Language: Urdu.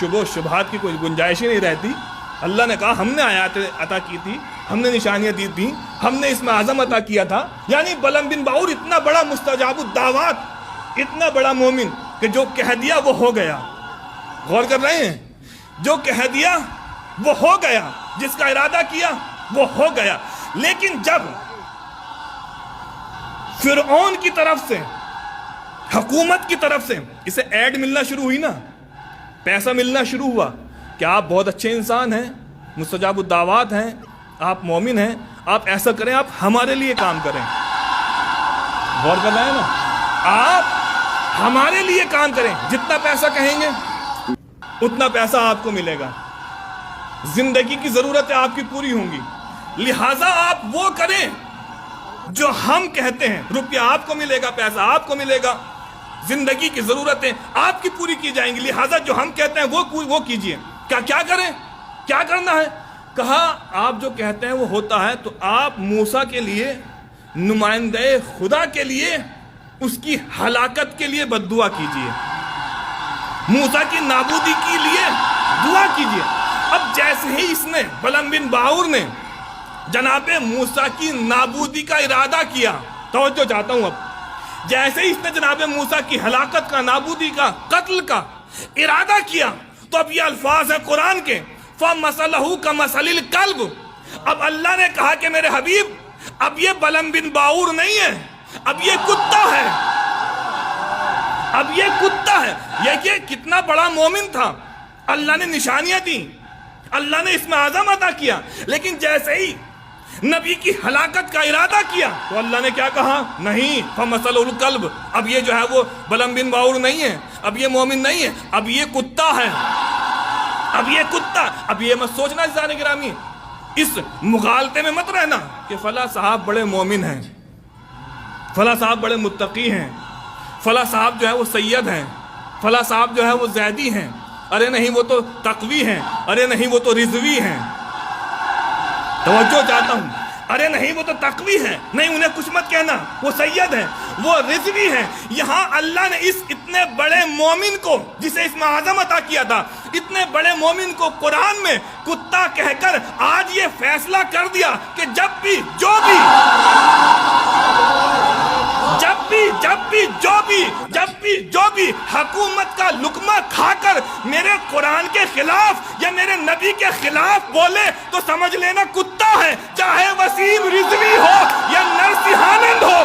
شبہ و شبہات کی کوئی گنجائش ہی نہیں رہتی. اللہ نے کہا ہم نے آیات عطا کی تھی, ہم نے نشانیاں دی تھیں, ہم نے اس میں اعظم عطا کیا تھا. یعنی بلم بن باور اتنا بڑا مستجاب الدعوات, اتنا بڑا مومن کہ جو کہہ دیا وہ ہو گیا. غور کر رہے ہیں؟ جو کہہ دیا وہ ہو گیا, جس کا ارادہ کیا وہ ہو گیا. لیکن جب فرعون کی طرف سے, حکومت کی طرف سے اسے ایڈ ملنا شروع ہوئی نا, پیسہ ملنا شروع ہوا کہ آپ بہت اچھے انسان ہیں, مستجاب الدعوات ہیں, آپ مومن ہیں, آپ ایسا کریں, آپ ہمارے لیے کام کریں. غور کر رہے ہیں نا, آپ ہمارے لیے کام کریں, جتنا پیسہ کہیں گے اتنا پیسہ آپ کو ملے گا, زندگی کی ضرورتیں آپ کی پوری ہوں گی, لہٰذا آپ وہ کریں جو ہم کہتے ہیں. روپیہ آپ کو ملے گا, پیسہ آپ کو ملے گا, زندگی کی ضرورتیں آپ کی پوری کی جائیں گی, لہٰذا جو ہم کہتے ہیں وہ کیجئے. کیا کریں, کیا کرنا ہے؟ کہا آپ جو کہتے ہیں وہ ہوتا ہے, تو آپ موسیٰ کے لیے, نمائندہ خدا کے لیے, اس کی ہلاکت کے لیے بد دعا کیجئے, موسیٰ کی نابودی کے لیے دعا کیجئے. اب جیسے ہی اس نے, بلم بن باور نے جناب موسیٰ کی نابودی کا ارادہ کیا, توجہ چاہتا ہوں, اب جیسے ہی اس نے جناب موسیٰ کی ہلاکت کا, نابودی کا, قتل کا ارادہ کیا, تو اب یہ الفاظ ہیں قرآن کے, فَمَثَلَهُ كَمَثَلِ الْكَلْبِ. اب اللہ نے کہا کہ میرے حبیب, اب یہ بلم بن باور نہیں ہے, اب یہ کتا ہے, اب یہ کتا ہے. یہ کتنا بڑا مومن تھا, اللہ نے نشانیاں دیں, اللہ نے اس میں اعظم عطا کیا, لیکن جیسے ہی نبی کی ہلاکت کا ارادہ کیا تو اللہ نے کیا کہا, نہیں, فَمَثَلُ الْكَلْبِ. اب یہ جو ہے وہ بلم بن باور نہیں ہے, اب یہ مومن نہیں ہے, اب یہ کتا ہے, اب یہ کتا. اب یہ مت سوچنا عزیزان گرامی, اس مغالطے میں مت رہنا کہ فلاں صاحب بڑے مومن ہیں, فلاں صاحب بڑے متقی ہیں, فلاں صاحب جو ہے وہ سید ہیں, فلاں صاحب جو ہے وہ زیدی ہیں, ارے نہیں وہ تو تقوی ہیں, ارے نہیں وہ تو رضوی ہیں. توجہ چاہتا ہوں, ارے نہیں وہ تو تقوی ہیں, نہیں انہیں کچھ مت کہنا, وہ سید ہیں, وہ رضوی ہیں. یہاں اللہ نے اس اتنے بڑے مومن کو, جسے اس میں اعظم عطا کیا تھا, اتنے بڑے مومن کو قرآن میں کتا کہہ کر آج یہ فیصلہ کر دیا کہ جب بھی جو بھی حکومت کا لقمہ کھا کر میرے قرآن کے خلاف یا میرے نبی کے خلاف بولے تو سمجھ لینا کتا ہے, چاہے وسیم رضوی ہو یا نرسنہانند ہو.